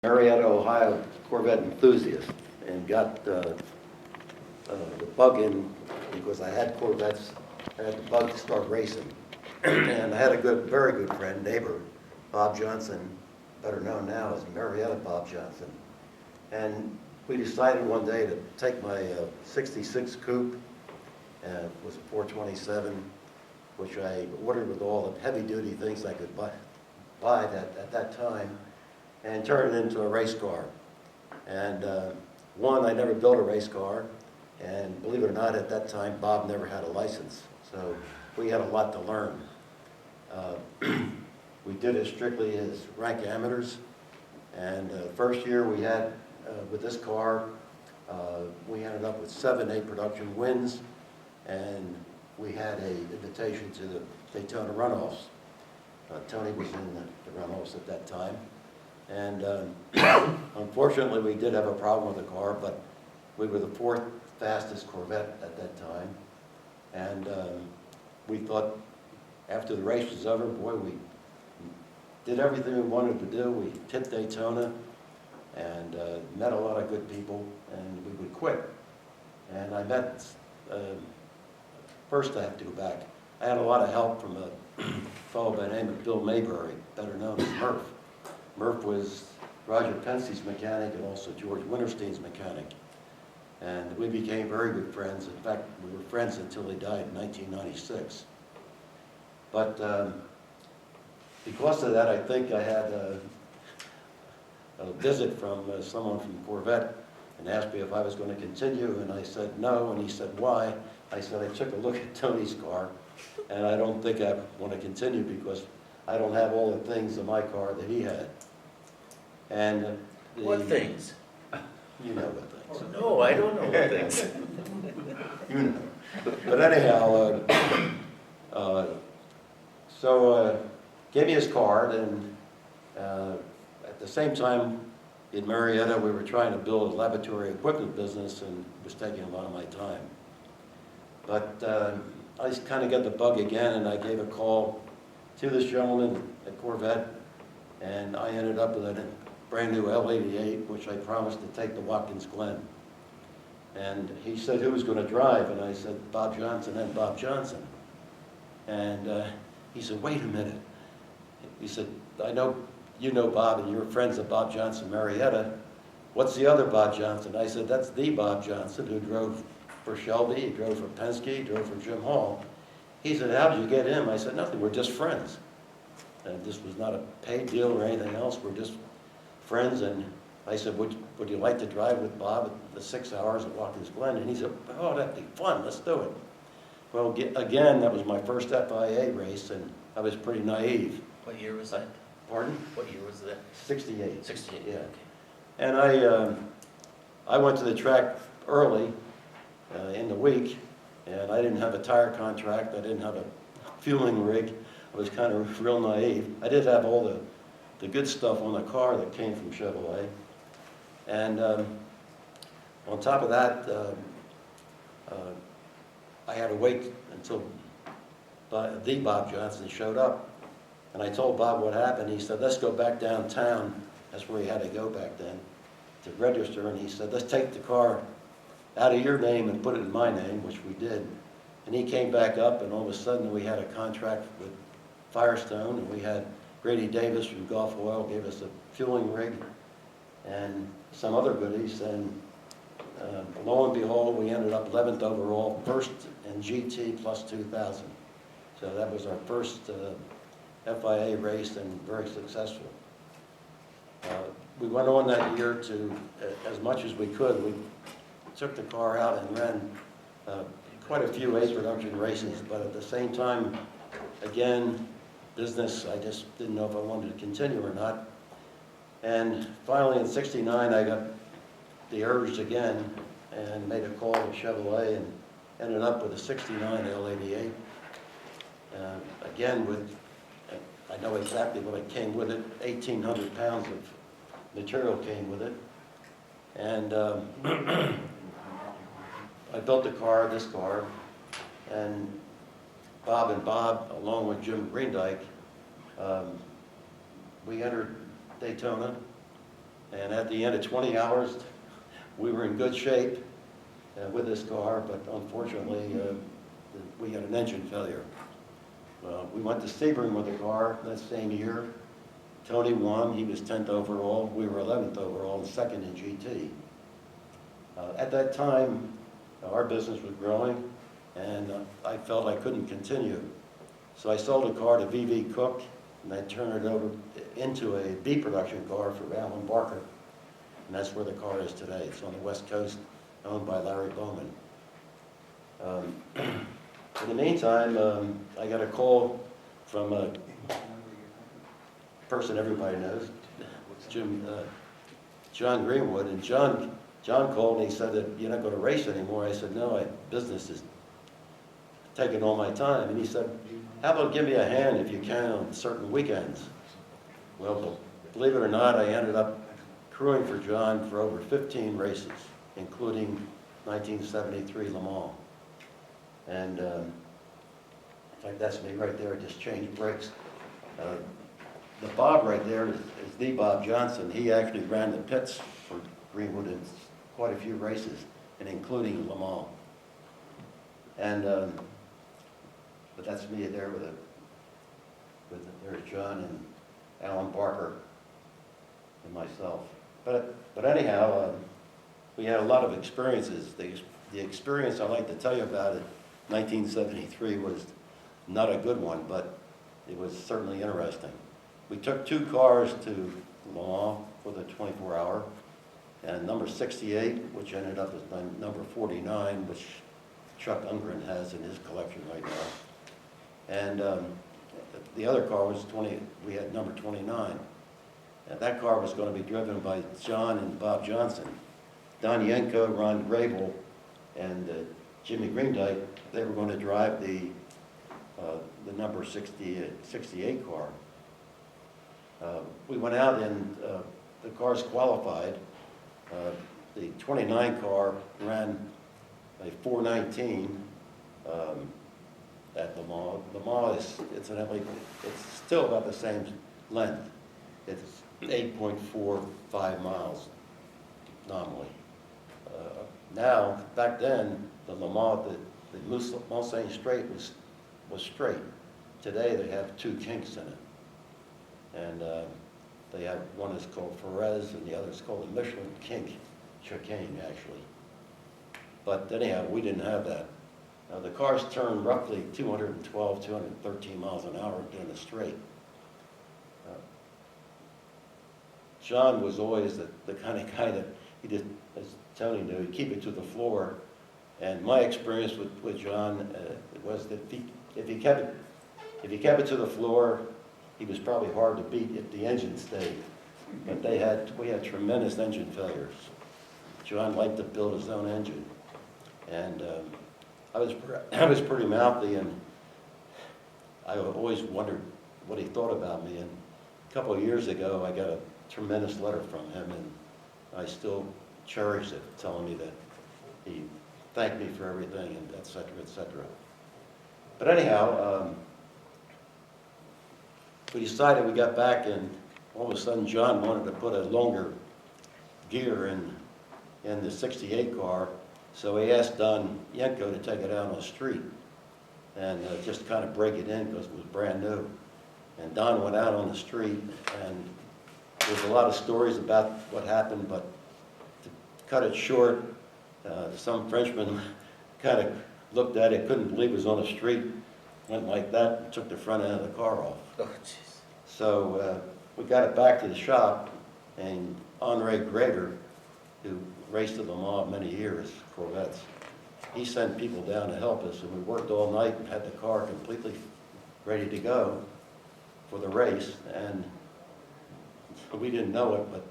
Marietta, Ohio Corvette enthusiast and got the bug in because I had Corvettes. I had the bug to start racing. And I had a very good friend, neighbor, Bob Johnson, better known now as Marietta Bob Johnson. And we decided one day to take my 66 coupe, it was a 427, which I ordered with all the heavy-duty things I could buy at that time, and turn it into a race car. And one, I never built a race car, and believe it or not, at that time, Bob never had a license. So we had a lot to learn. We did it strictly as rank amateurs, and first year we had, with this car, we ended up with 7 production wins, and we had an invitation to the Daytona runoffs. Tony was in the runoffs at that time. And unfortunately, we did have a problem with the car, but we were the 4th fastest Corvette at that time. And we thought after the race was over, boy, we did everything we wanted to do. We hit Daytona and met a lot of good people, and we would quit. And I met, first I have to go back. I had a lot of help from a fellow by the name of Bill Mayberry, better known as Murph. Murph was Roger Penske's mechanic and also George Winterstein's mechanic. And we became very good friends. In fact, we were friends until he died in 1996. But because of that, I think I had a visit from someone from Corvette and asked me if I was going to continue, and I said no, and he said, why? I said, I took a look at Tony's car, and I don't think I want to continue because I don't have all the things in my car that he had. And what things? You know what things. Oh, no, I don't know what things. You know. But anyhow, so gave me his card, and at the same time in Marietta, we were trying to build a laboratory equipment business, and it was taking a lot of my time. But I kind of got the bug again, and I gave a call to this gentleman at Corvette, and I ended up with a brand new L88, which I promised to take to Watkins Glen. And he said, who was going to drive? And I said, Bob Johnson and Bob Johnson. And he said, wait a minute. He said, I know you know Bob and you're friends of Bob Johnson, Marietta. What's the other Bob Johnson? I said, that's the Bob Johnson who drove for Shelby, he drove for Penske, he drove for Jim Hall. He said, how did you get him? I said, nothing, we're just friends. And this was not a paid deal or anything else, we're just friends. And I said, would you like to drive with Bob at the 6 hours at Watkins Glen? And he said, oh, that'd be fun, let's do it. Well, again, that was my first FIA race, and I was pretty naive. What year was that? Pardon? What year was that? 68. 68, Yeah. okay. And I went to the track early in the week, and I didn't have a tire contract, I didn't have a fueling rig. I was kind of real naive. I did have all the good stuff on the car that came from Chevrolet. And on top of that, I had to wait until the Bob Johnson showed up. And I told Bob what happened. He said, let's go back downtown. That's where he had to go back then to register. And he said, let's take the car out of your name and put it in my name, which we did. And he came back up, and all of a sudden we had a contract with Firestone, and we had Grady Davis from Gulf Oil gave us a fueling rig and some other goodies. And lo and behold, we ended up 11th overall, first in GT plus 2,000. So that was our first FIA race, and very successful. We went on that year to, as much as we could, we took the car out and ran quite a few production races, but at the same time, again, business, I just didn't know if I wanted to continue or not. And finally in '69, I got the urge again and made a call to Chevrolet and ended up with a '69 L88. Again, with, I know exactly what it came with it, 1,800 pounds of material came with it. And I built the car, this car, and Bob, along with Jim Greendyke, we entered Daytona, And at the end of 20 hours, we were in good shape with this car, but unfortunately, we had an engine failure. We went to Sebring with the car that same year. Tony won, he was 10th overall, we were 11th overall, and second in GT. At that time, our business was growing, and I felt I couldn't continue. So I sold the car to VV Cook, and I turned it over into a B production car for Alan Barker. And that's where the car is today. It's on the West Coast, owned by Larry Bowman. In the meantime, I got a call from a person everybody knows, John Greenwood. And John called and he said that you're not going to race anymore. I said, no, business is taking all my time. And he said, how about give me a hand if you can on certain weekends? Well, believe it or not, I ended up crewing for John for over 15 races, including 1973 Le Mans. And in fact, that's me right there. I just changed brakes. The Bob right there is the Bob Johnson. He actually ran the pits for Greenwood in quite a few races, and including Le Mans. And but that's me there there's John and Alan Barker and myself. But anyhow, we had a lot of experiences. The experience I'd like to tell you about in 1973 was not a good one, but it was certainly interesting. We took 2 cars to Le Mans for the 24-hour, and number 68, which ended up as number 49, which Chuck Ungren has in his collection right now. And the other car was we had number 29. And that car was going to be driven by John and Bob Johnson. Don Yenko, Ron Grable, and Jimmy Greendyke, they were going to drive the number 68 car. We went out and the cars qualified. The 29 car ran a 4:19 at Le Mans. Le Mans is, incidentally, it's still about the same length. It's 8.45 miles nominally. Now, back then, the Le Mans, the Mulsanne Straight was straight. Today, they have 2 kinks in it. And they have, one is called Ferrez and the other is called the Michelin Kink chicane, actually. But anyhow, we didn't have that. The cars turned roughly 212, 213 miles an hour down the straight. John was always the kind of guy that he did, as Tony knew, he'd keep it to the floor. And my experience with John was that if he kept it to the floor, he was probably hard to beat if the engine stayed. But we had tremendous engine failures. John liked to build his own engine. And I was pretty mouthy, and I always wondered what he thought about me. And a couple of years ago, I got a tremendous letter from him, and I still cherish it, telling me that he thanked me for everything, and et cetera, et cetera. But anyhow, we decided, we got back, and all of a sudden John wanted to put a longer gear in the 68 car, so he asked Don Yenko to take it out on the street and just kind of break it in because it was brand new. And Don went out on the street, and there's a lot of stories about what happened, but to cut it short, some Frenchman kind of looked at it, couldn't believe it was on the street, went like that, and took the front end of the car off. Oh, jeez. So we got it back to the shop, and Henri Grader, who raced at Le Mans many years, Corvettes, he sent people down to help us, and we worked all night and had the car completely ready to go for the race. And we didn't know it, but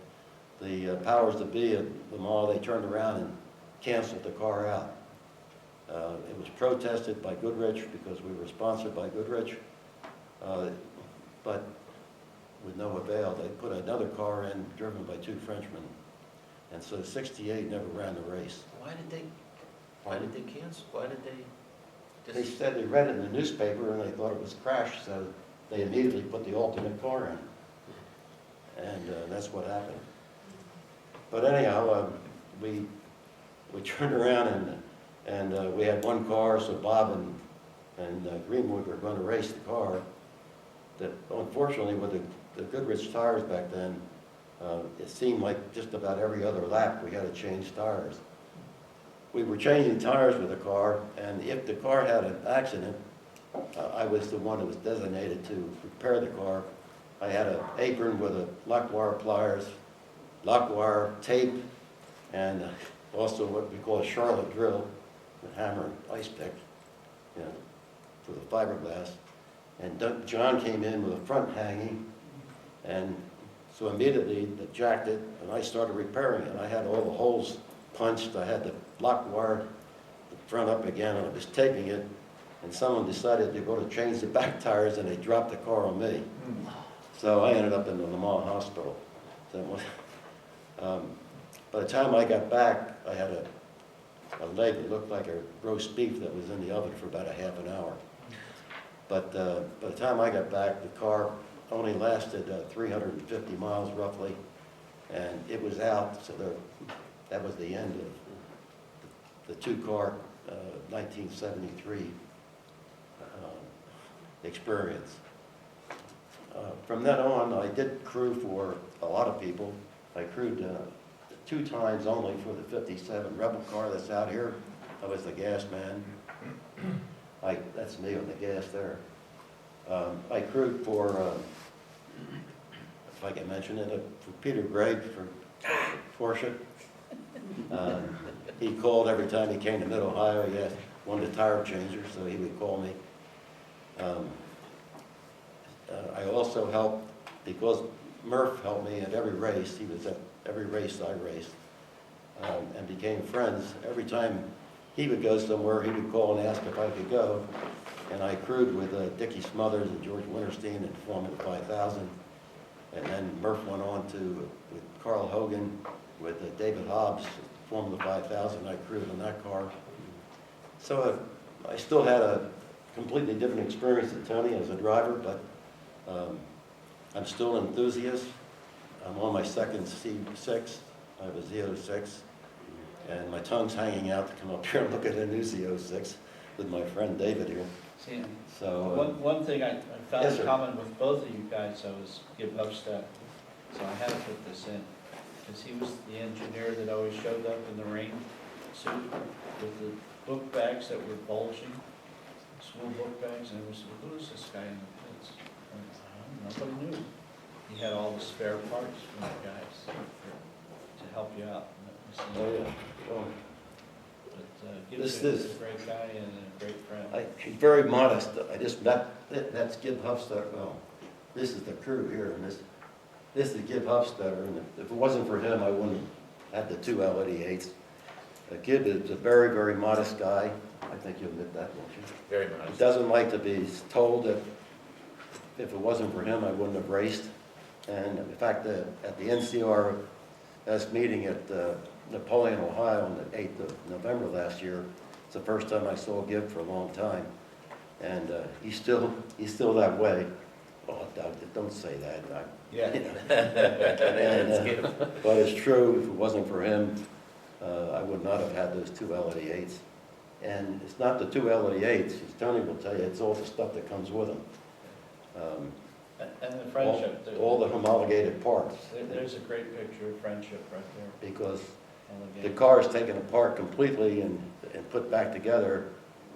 the powers that be at Le Mans, they turned around and canceled the car out. It was protested by Goodrich because we were sponsored by Goodrich, but with no avail. They put another car in, driven by 2 Frenchmen, and so 68 never ran the race. Why did they cancel? Why did they They just... said they read it in the newspaper and they thought it was crashed, so they immediately put the alternate car in. And that's what happened. But anyhow, we turned around and we had one car, so Bob and Greenwood were going to race the car. That unfortunately, with the Goodrich tires back then, it seemed like just about every other lap we had to change tires. We were changing tires with the car, and if the car had an accident, I was the one that was designated to repair the car. I had an apron with a lock wire pliers, lock wire tape, and also what we call a Charlotte drill, with hammer and ice pick, you know, for the fiberglass. And John came in with a front hanging, and so immediately they jacked it, and I started repairing it. I had all the holes punched. I had the lock wire, the front up again, and I was taping it, and someone decided to go to change the back tires, and they dropped the car on me. So I ended up in the Lamar Hospital. So by the time I got back, I had a leg that looked like a roast beef that was in the oven for about a half an hour. But by the time I got back, the car only lasted 350 miles roughly, and it was out, so that was the end of the two-car 1973 experience. From then on, I did crew for a lot of people. I crewed 2 times only for the 57 Rebel car that's out here. I was the gas man. That's me on the gas there. I crewed for, if I can mention it, for Peter Gregg for Porsche. He called every time he came to Mid-Ohio. He wanted a tire changer, so he would call me. I also helped, because Murph helped me at every race. He was at every race I raced, and became friends. Every time he would go somewhere, he would call and ask if I could go. And I crewed with Dickie Smothers and George Winterstein in Formula 5000. And then Murph went on with Carl Hogan, with David Hobbs, Formula 5000. I crewed in that car. So I still had a completely different experience than Tony as a driver, but I'm still an enthusiast. I'm on my second C6. I have a Z06. And my tongue's hanging out to come up here and look at a new Z06 with my friend David here. See, So one thing I found Yes, in sir. common with both of you guys, I was Gib Hubstad, so I had to put this in, because he was the engineer that always showed up in the rain suit with the book bags that were bulging, school book bags, and I was, who is this guy in the pits? And nobody knew. He had all the spare parts from the guys to help you out. And that was, Oh, yeah. Well, but This Gib's is- a great guy and a great friend. he's very modest. I just met, that's Gib Hufstetter. Well, this is the crew here, and this is Gib Hufstetter. And if it wasn't for him, I wouldn't have the 2 L88s. Gib is a very, very modest guy. I think you'll admit that, won't you? Very He modest. doesn't like to be told that if it wasn't for him, I wouldn't have raced. And in fact, at the NCRS meeting at Napoleon, Ohio on the 8th of November last year, it's the first time I saw Gib for a long time. And he's still that way. Oh, Doug, don't say that. Yeah. You know. That's Gib. But it's true, if it wasn't for him, I would not have had those 2 L88s. And it's not the 2 L88s, as Tony will tell you, it's all the stuff that comes with them. And the friendship. All the homologated parts. There's a great picture of friendship right there. Because on the the game. car is taken apart completely and put back together,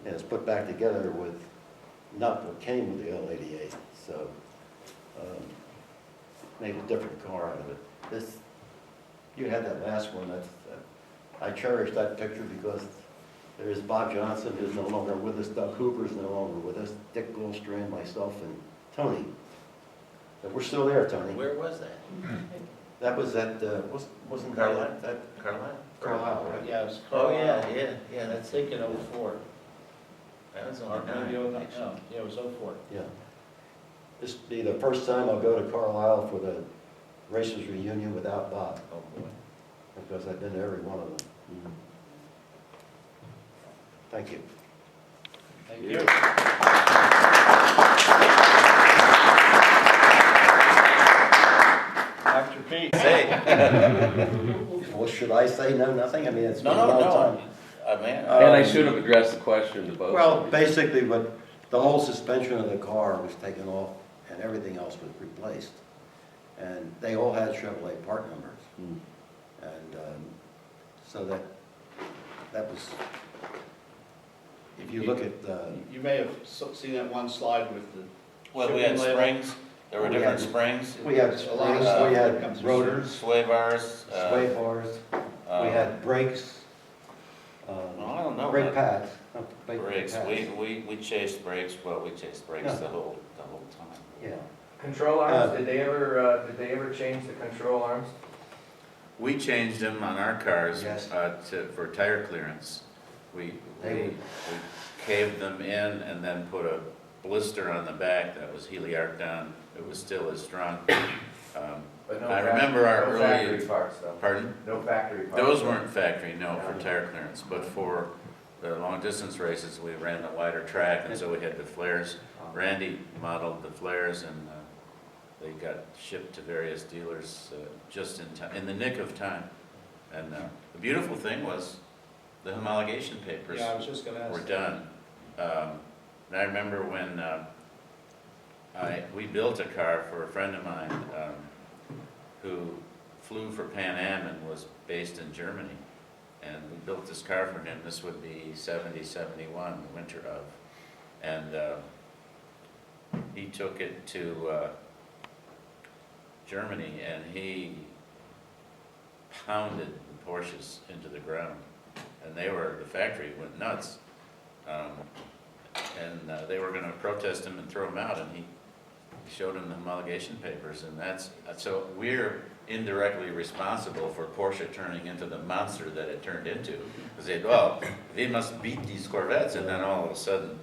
and it's put back together with not what came with the L88. So made a different car out of it. You had that last one. I cherish that picture because there is Bob Johnson, who's no longer with us. Doug Hooper's no longer with us. Dick Goldstrand, myself, and Tony. But we're still there, Tony. Where was that? That was at, wasn't Carlisle? that Carlisle? Carlisle, right? Yeah, it was Oh, Carlisle. yeah, I that's think in '04. That was Or on maybe the '09. nine. No, yeah, it was '04. Yeah. This will be the first time I'll go to Carlisle for the Racers Reunion without Bob, Oh, boy. because I've been to every one of them. Thank you. Thank you. Dr. feet. Say, Well, should I say no, nothing? I mean, it's no, been a no, long no, time. I mean, And I should have addressed the question to both. Well, of you. basically, what, the whole suspension of the car was taken off and everything else was replaced. And they all had Chevrolet part numbers. Hmm. And so that was, if you look at, You may have seen that one slide with the. well, we had shipping label. springs, there were We different had- springs, we had A lot of springs, stuff we that had comes with rotors, sway bars. sway bars, we had brakes, Well, I don't know. brake about pads. brake Brakes, pads. we chased brakes, well, we chased brakes Yeah. the whole time. Yeah. Control arms, did they ever change the control arms? We changed them on our cars Yes. for tire clearance. We They would- caved them in and then put a blister on the back that was heliarched down. It was still as strong. But no I remember our no early- factory parts though, Pardon? no factory parts. Those weren't factory, no, for tire clearance, but for the long distance races, we ran a wider track and so we had the flares. Randy modeled the flares and they got shipped to various dealers just in time, in the nick of time. And the beautiful thing was the homologation papers Yeah, I was just gonna ask. were done. And I remember when we built a car for a friend of mine who flew for Pan Am and was based in Germany. And we built this car for him. This would be 70, 71, the winter of. And he took it to Germany and he pounded the Porsches into the ground. And the factory went nuts. And they were gonna protest him and throw him out, and he showed him the homologation papers, and so we're indirectly responsible for Porsche turning into the monster that it turned into. Because they must beat these Corvettes, and then all of a sudden,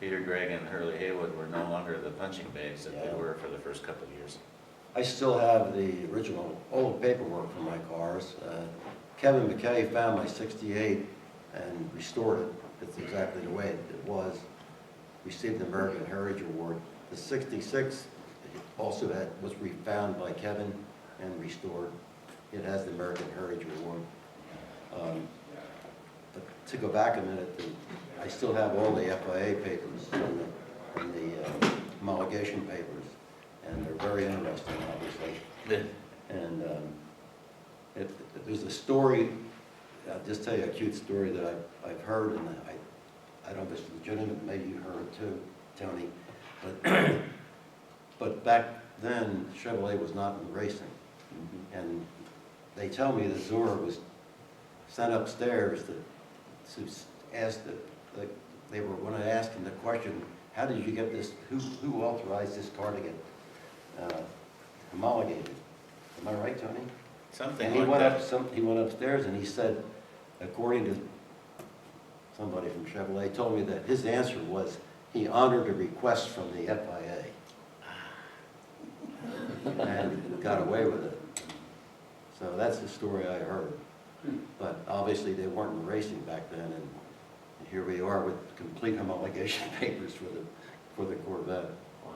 Peter Gregg and Hurley Haywood were no longer the punching bags that they were for the first couple of years. I still have the original old paperwork for my cars. Kevin McKay found my 68 and restored it. It's exactly the way it was. Received the American Heritage Award. The 66 also was refound by Kevin and restored. It has the American Heritage Award. But to go back a minute, I still have all the FIA papers and the homologation papers, and they're very interesting, obviously. And there's a story, I'll just tell you a cute story that I've heard, and I don't know if it's legitimate, maybe you heard it too, Tony. But back then, Chevrolet was not in racing. And they tell me that Zora was sent upstairs to ask they were going to ask him the question, how did you get this, who authorized this car to get homologated? Am I right, Tony? Something And he like went that. he went upstairs and he said, according to somebody from Chevrolet, told me that his answer was he honored a request from the FIA. And got away with it. So that's the story I heard. But obviously they weren't in racing back then, and here we are with complete homologation papers for the Corvette. Wow.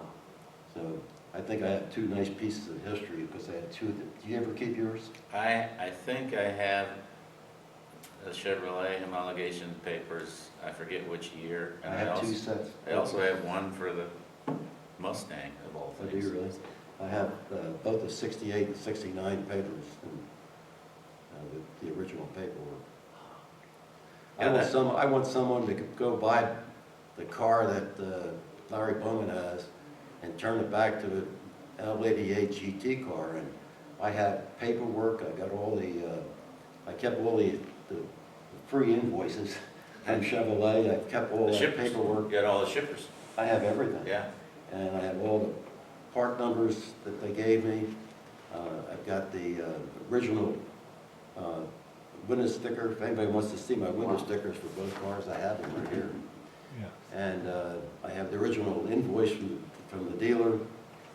So I think I have two nice pieces of history because I had two. Do you ever keep yours? I think I have the Chevrolet homologation papers, I forget which year. I And have two also, sets. I also have one for the Mustang of all I do things. really. I have both the 68 and 69 papers and the original paperwork. Yeah, I want someone to go buy the car that Larry Bowman has and turn it back to the L88 GT car. And I have paperwork. I got all I kept all the free invoices from Chevrolet. I kept all The that shippers. paperwork. Got all the shippers, I have everything. yeah. And I have all the part numbers that they gave me. I've got the original window sticker. If anybody wants to see my window stickers for both cars, I have them right here. And I have the original invoice from the dealer.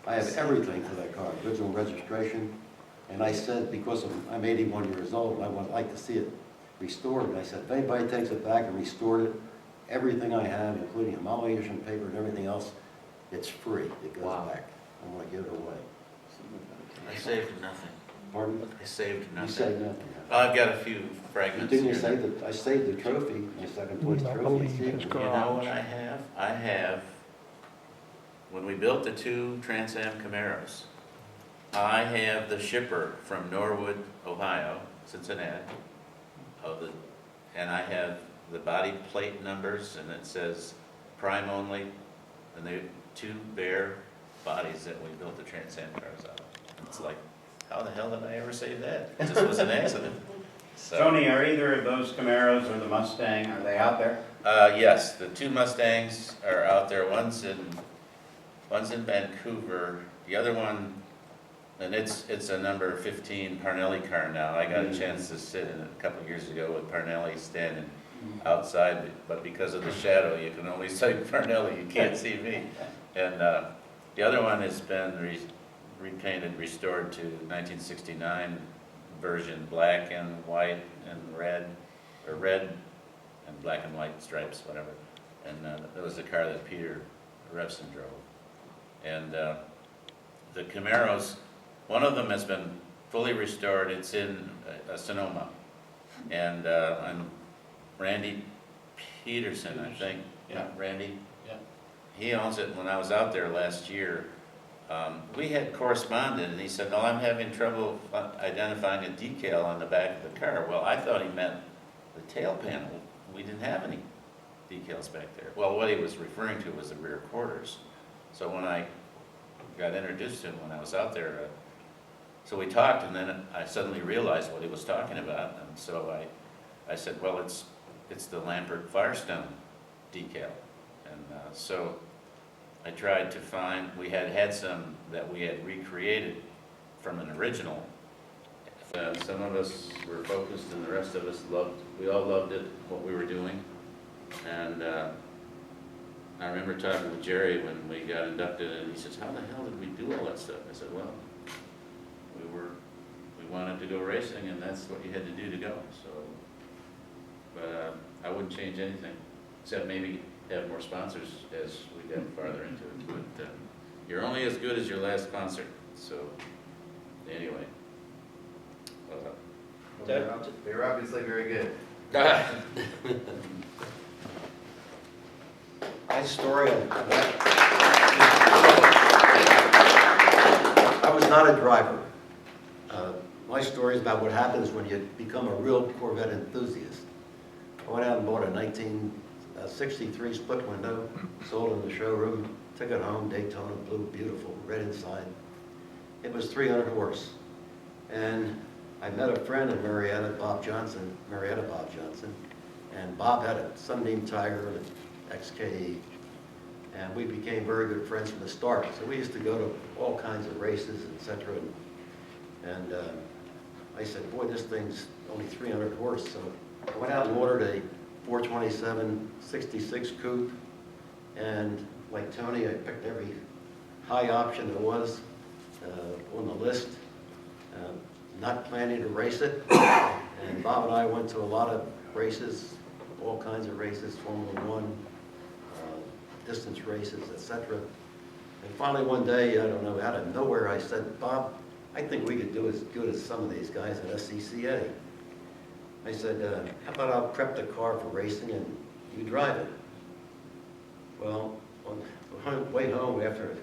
I have everything for that car, original registration. And I said, because I'm 81 years old, I would like to see it restored. And I said, if anybody takes it back and restored it, everything I have, including homologation paper and everything else, it's free. It goes Wow. back. I want to give it away. I saved nothing. Pardon? I saved You nothing. said nothing. I've got a few fragments Didn't you here. say that, I saved the trophy, my second place trophy. You know what I have? I have, when we built the two Trans Am Camaros, I have the shipper from Norwood, Ohio, Cincinnati, and I have the body plate numbers, and it says prime only, and the two bare bodies that we built the Trans Am cars out of. It's like, how the hell did I ever save that? It just was an accident. So, Tony, are either of those Camaros or the Mustang, are they out there? yes, the two Mustangs are out there. One's in Vancouver. The other one, and it's a number 15 Parnelli car now. I got a chance to sit in it a couple of years ago with Parnelli standing outside, but because of the shadow, you can only see Parnelli. You can't see me. And the other one has been repainted, restored to 1969 version, black and white and red, or red and black and white stripes, whatever. And that was the car that Peter Revson drove. And the Camaros, one of them has been fully restored. It's in Sonoma. And I'm Randy Peterson, I think. Yeah. Randy? Yeah. He owns it. When I was out there last year, we had corresponded, and he said, "No, I'm having trouble identifying a decal on the back of the car." Well, I thought he meant the tail panel. We didn't have any decals back there. Well, what he was referring to was the rear quarters. So when I got introduced to him when I was out there, so we talked, and then I suddenly realized what he was talking about, and so I said, "Well, it's the Lampert Firestone decal," and so I tried to find, we had some that we had recreated from an original. Some of us were focused and the rest of us we all loved it, what we were doing. And I remember talking with Jerry when we got inducted, and he says, "How the hell did we do all that stuff?" I said, "Well, we wanted to go racing, and that's what you had to do to go." So, but I wouldn't change anything, except maybe have more sponsors as we get farther into it. But you're only as good as your last concert. So anyway, They're obviously very good. My story of that. I was not a driver. My story is about what happens when you become a real Corvette enthusiast. I went out and bought a 1963 split window, sold in the showroom, took it home, Daytona blue, beautiful, red inside. It was 300 horse. And I met a friend in Marietta, Bob Johnson, and Bob had a Sunbeam Tiger and an XKE. And we became very good friends from the start. So we used to go to all kinds of races, etc. And I said, "Boy, this thing's only 300 horse." So I went out and ordered a 427 66 coupe. And like Tony, I picked every high option there was on the list. Not planning to race it. And Bob and I went to a lot of races, all kinds of races, Formula One, distance races, etc. And finally one day, I don't know, out of nowhere, I said, "Bob, I think we could do as good as some of these guys at SCCA." I said, "How about I'll prep the car for racing and you drive it?" Well, on the way home, after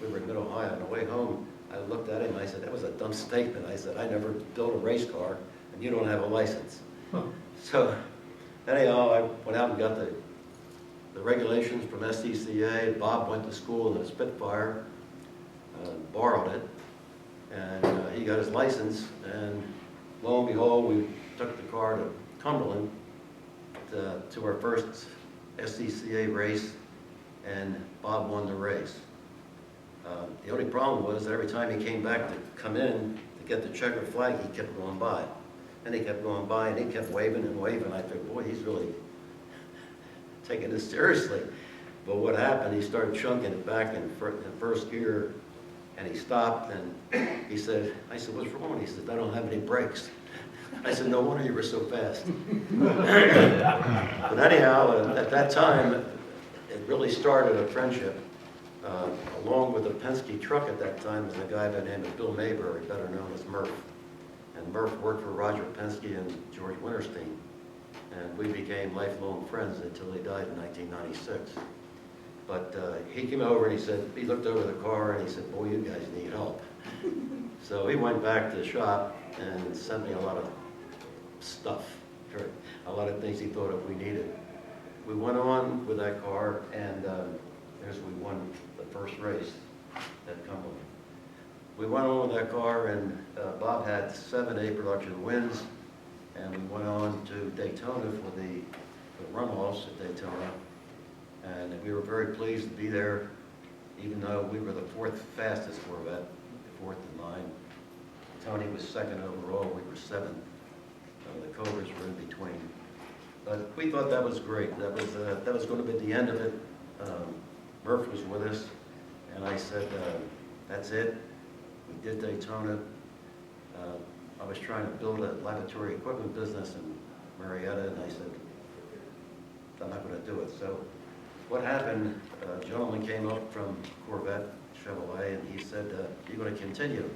we were in Mid-Ohio, on the way home, I looked at him and I said, "That was a dumb statement." I said, "I never built a race car and you don't have a license." So anyhow, I went out and got the regulations from SCCA. Bob went to school in a Spitfire, borrowed it, and he got his license. And lo and behold, we took the car to Cumberland to our first SCCA race, and Bob won the race. The only problem was that every time he came back to come in to get the checkered flag, he kept going by. And he kept going by, and he kept waving and waving. I thought, boy, he's really taking this seriously. But what happened, he started chunking it back in first gear, and he stopped, and he said, I said, "What's wrong?" He said, "I don't have any brakes." I said, "No wonder you were so fast." But anyhow, at that time, it really started a friendship. Along with the Penske truck at that time was a guy by the name of Bill Mayberry, better known as Murph. And Murph worked for Roger Penske and George Winterstein. And we became lifelong friends until he died in 1996. But he came over and he looked over the car and he said, boy, you guys need help. So he went back to the shop and sent me a lot of stuff, a lot of things he thought that we needed. We went on with that car, and we won the first race at Cumberland. We went on with that car, and Bob had 7 A production wins, and we went on to Daytona for the runoffs at Daytona, and we were very pleased to be there, even though we were the 4th fastest Corvette, 4th in line. Tony was 2nd overall, we were 7th. The Cobras were in between. But we thought that was great. That was going to be the end of it. Murph was with us, and I said, that's it. We did Daytona. I was trying to build a laboratory equipment business in Marietta, and I said, I'm not going to do it. So what happened, a gentleman came up from Corvette Chevrolet, and he said, you're going to continue.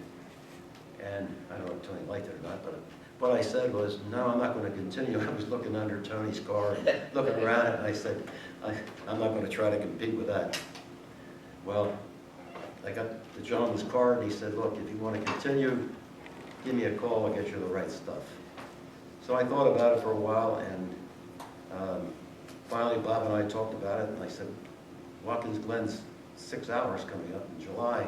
And I don't know if Tony liked it or not, but what I said was, no, I'm not going to continue. I was looking under Tony's car, and looking around it, and I said, I'm not going to try to compete with that. Well, I got the gentleman's card, and he said, look, if you want to continue, give me a call, I'll get you the right stuff. So I thought about it for a while, and finally Bob and I talked about it, and I said, Watkins Glen's 6 hours coming up in July.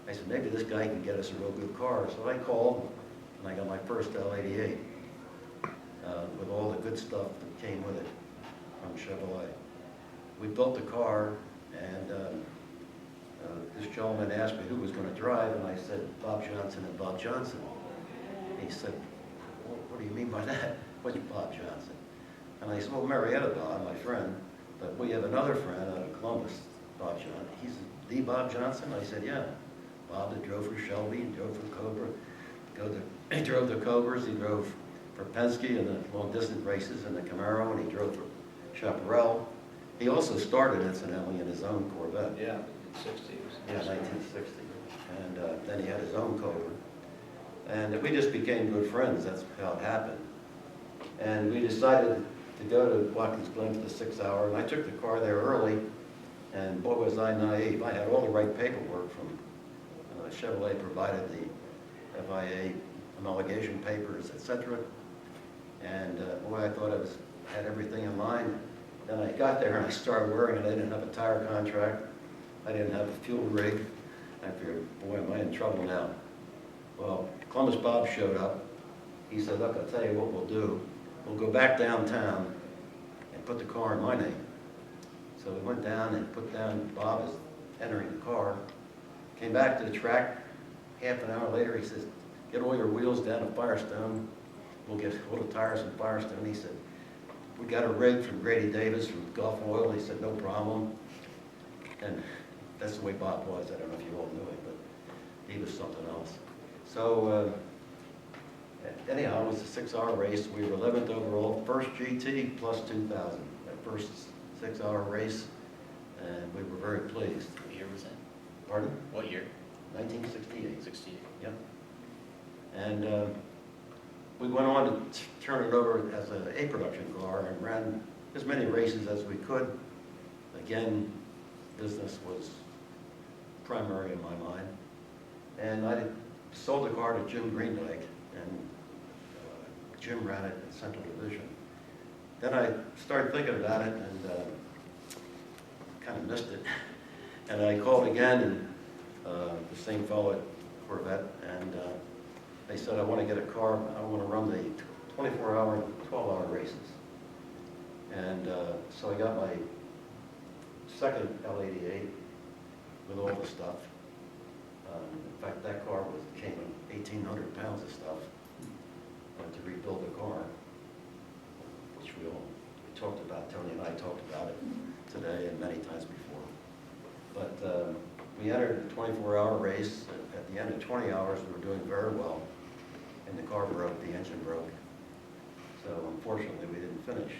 I said, maybe this guy can get us a real good car. So I called, and I got my first L88 with all the good stuff that came with it from Chevrolet. We built the car, and this gentleman asked me who was going to drive, and I said, Bob Johnson and Bob Johnson. He said, well, what do you mean by that? What's Bob Johnson? And I said, well, Marietta Bob, my friend, but we have another friend out of Columbus, Bob Johnson. He's the Bob Johnson? I said, yeah. Bob that drove for Shelby, he drove for Cobra. He drove the Cobras, he drove for Penske in the long-distance races in the Camaro, and he drove for Chaparral. He also started, incidentally, in his own Corvette. Yeah, in the 60s. Yeah, 1960. And then he had his own Cobra. And we just became good friends. That's how it happened. And we decided to go to Watkins Glen for the 6 hour, and I took the car there early, and boy was I naive. I had all the right paperwork from Chevrolet provided the FIA homologation papers, etc. And boy, I thought I had everything in line. Then I got there and I started wearing it. I didn't have a tire contract. I didn't have a fuel rig. I figured, boy, am I in trouble now. Well, Columbus Bob showed up. He said, look, I'll tell you what we'll do. We'll go back downtown and put the car in my name. So we went down and put down Bob as entering the car. Came back to the track. Half an hour later, he says, get all your wheels down to Firestone. We'll get all the tires in Firestone. He said, we got a rig from Grady Davis from Gulf Oil. He said, no problem. And that's the way Bob was. I don't know if you all knew him, but he was something else. So anyhow, it was a 6 hour race. We were 11th overall, first GT plus 2,000. That first 6 hour race, and we were very pleased. What year was that? Pardon? What year? 1968. 68. Yep. And we went on to turn it over as an A production car and ran as many races as we could. Again, business was primary in my mind. And I sold the car to Jim Greenlake, and Jim ran it in Central Division. Then I started thinking about it and kind of missed it. And I called again, and the same fellow at Corvette, and they said, I want to get a car, I want to run the 24-hour and 12-hour races. And so I got my second L88 with all the stuff. In fact, that car came with 1,800 pounds of stuff to rebuild the car, which we talked about, Tony and I talked about it today and many times before. But we entered a 24-hour race. At the end of 20 hours, we were doing very well. And the car broke, the engine broke. So unfortunately, we didn't finish.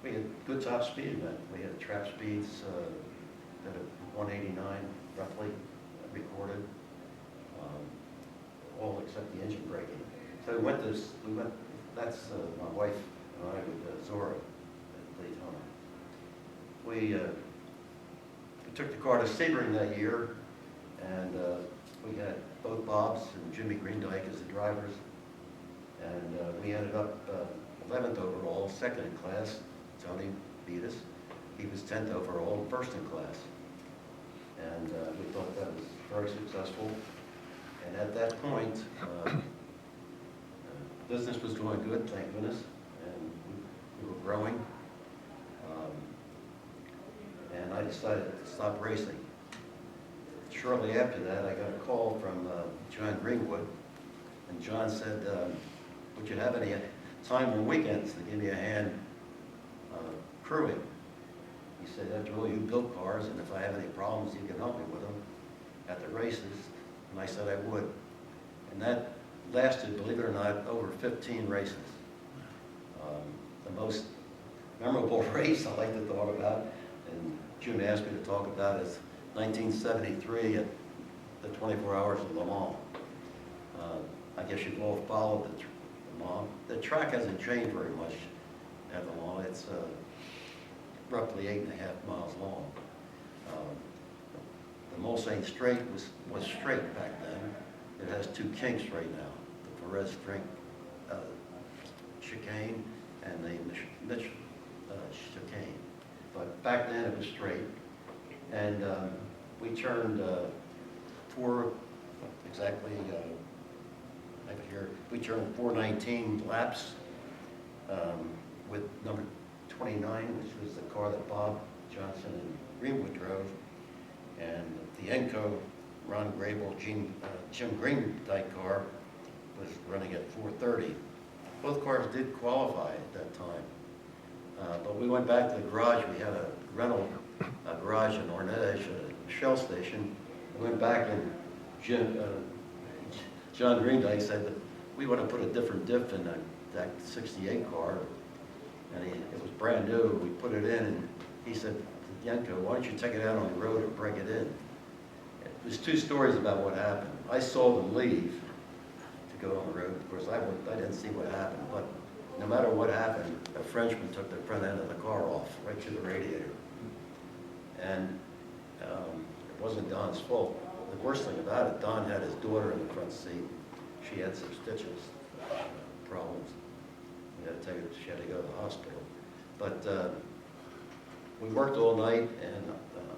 We had good top speed, man. We had trap speeds at 189, roughly, recorded. all except the engine braking. So that's my wife and I with Zora at Daytona. We took the car to Sebring that year, and we had both Bob's and Jimmy Greendyke as the drivers, and we ended up 11th overall, second in class. Tony beat us. He was 10th overall, first in class. And we thought that was very successful. And at that point, business was going good, thank goodness, and we were growing. And I decided to stop racing. Shortly after that, I got a call from John Greenwood, and John said, would you have any time on weekends to give me a hand crewing? He said, after all, you build cars, and if I have any problems, you can help me with them at the races. And I said I would. And that lasted, believe it or not, over 15 races. The most memorable race I like to talk about, and Jim asked me to talk about, is 1973 at the 24 Hours of Le Mans. I guess you've all followed the Le Mans. The track hasn't changed very much at Le Mans. It's roughly 8.5 miles long. The Mulsanne Straight was straight back then. It has two kinks right now, the Perez Straight chicane and the Mitch chicane. But back then it was straight. And we turned we turned 419 laps with number 29, which was the car that Bob Johnson and Greenwood drove, and the Enco Ron Grable, Jim Greendyke car was running at 430. Both cars did qualify at that time, but we went back to the garage. We had a rental garage in Ornage, a Shell station. We went back, and John Greendyke said that we want to put a different diff in that 68 car. And it was brand new. We put it in, and he said, Yenko, why don't you take it out on the road and break it in? There's two stories about what happened. I saw them leave to go on the road. Of course, I didn't see what happened, but no matter what happened, a Frenchman took the front end of the car off, right through the radiator. And it wasn't Don's fault. The worst thing about it, Don had his daughter in the front seat. She had some stitches, problems. She had to go to the hospital. But we worked all night, and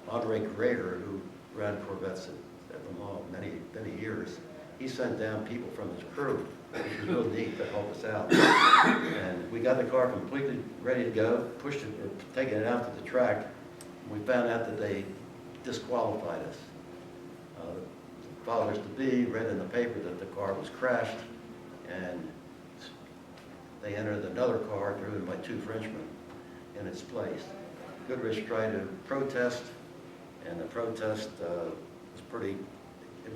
Andre Greger, who ran Corvettes at Le Mans many, many years, he sent down people from his crew, which was real neat to help us out. And we got the car completely ready to go, pushed it, or taking it out to the track. We found out that they disqualified us. Fathers to be read in the paper that the car was crashed, and they entered another car driven by two Frenchmen in its place. Goodrich tried to protest, and the protest was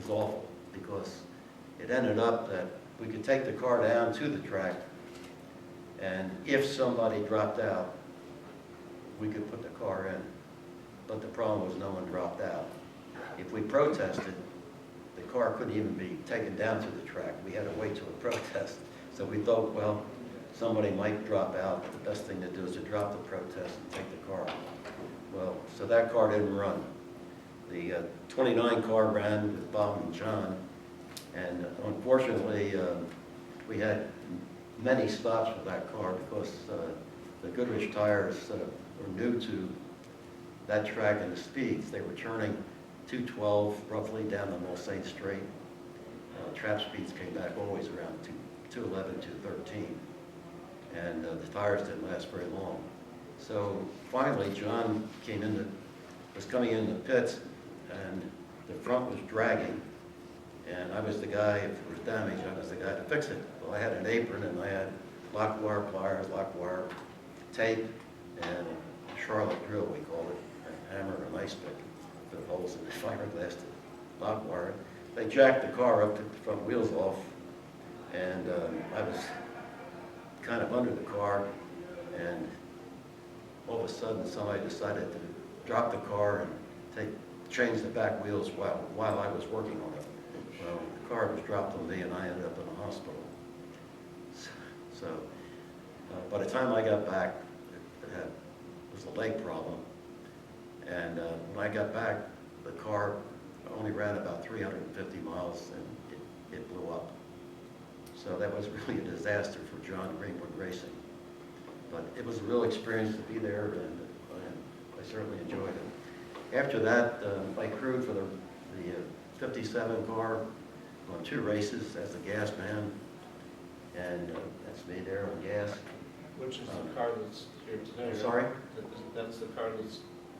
awful, because it ended up that we could take the car down to the track, and if somebody dropped out, we could put the car in. But the problem was no one dropped out. If we protested, the car couldn't even be taken down to the track. We had to wait till the protest. So we thought, well, somebody might drop out. The best thing to do is to drop the protest and take the car. Well, so that car didn't run. The 29 car ran with Bob and John, and unfortunately, we had many stops with that car because the Goodrich tires were new to that track and the speeds. They were turning 212 roughly down the Mulsanne Straight. Trap speeds came back always around 211, 213. And the tires didn't last very long. So finally, John was coming in the pits, and the front was dragging. And I was the guy, if it was damaged, I was the guy to fix it. Well, I had an apron, and I had lock wire pliers, lock wire tape, and a Charlotte drill, we called it, a hammer and an ice pick, put holes in the fiberglass to lock wire. They jacked the car up, took the front wheels off, and I was kind of under the car, and all of a sudden somebody decided to drop the car and change the back wheels while I was working on it. Well, the car was dropped on me and I ended up in the hospital. So, by the time I got back, it was a leg problem. And when I got back, the car only ran about 350 miles and it blew up. So that was really a disaster for John Greenwood Racing. But it was a real experience to be there, and I certainly enjoyed it. After that, I crewed for the 57 car on 2 races as a gas man, and that's me there on gas. Which is the car that's here today, I'm right? sorry? That's the car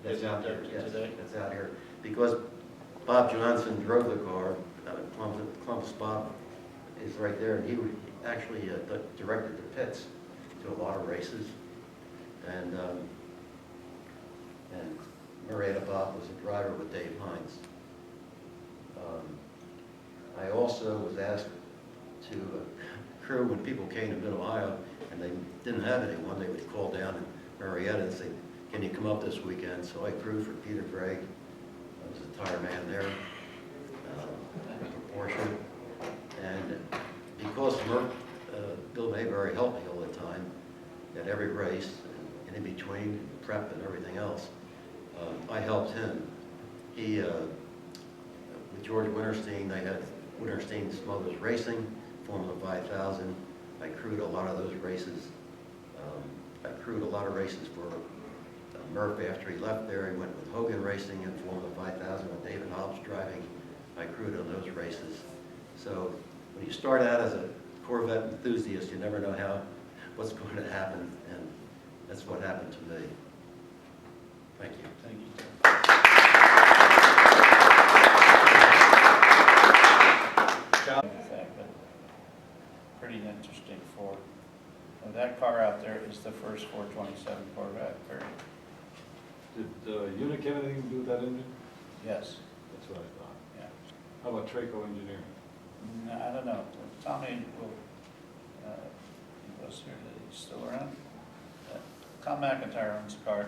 That's out here, yes, today? that's out here. Because Bob Johnson drove the car, Columbus Bob is right there, and he actually directed the pits to a lot of races. And Marietta Bob was a driver with Dave Hines. I also was asked to crew when people came to Mid-Ohio and they didn't have anyone, they would call down in Marietta and say, can you come up this weekend? So I crewed for Peter Gregg. I was a tire man there, for Porsche. And because Bill Mayberry helped me all the time at every race and in between prep and everything else, I helped him. He, with George Winterstein, they had Winterstein Smothers Racing, Formula 5000. I crewed a lot of those races. I crewed a lot of races for Murph after he left there. He went with Hogan Racing in Formula 5000 with David Hobbs driving. I crewed on those races. So when you start out as a Corvette enthusiast, you never know what's going to happen, and that's what happened to me. Thank you. Thank you. Pretty interesting Ford. And that car out there is the first 427 Corvette, correct? Did Unic have anything to do with that engine? Yes. That's what I thought. Yeah. How about Traco Engineering? No, I don't know. Tommy will, he was here, he's still around. Tom McIntyre owns the car.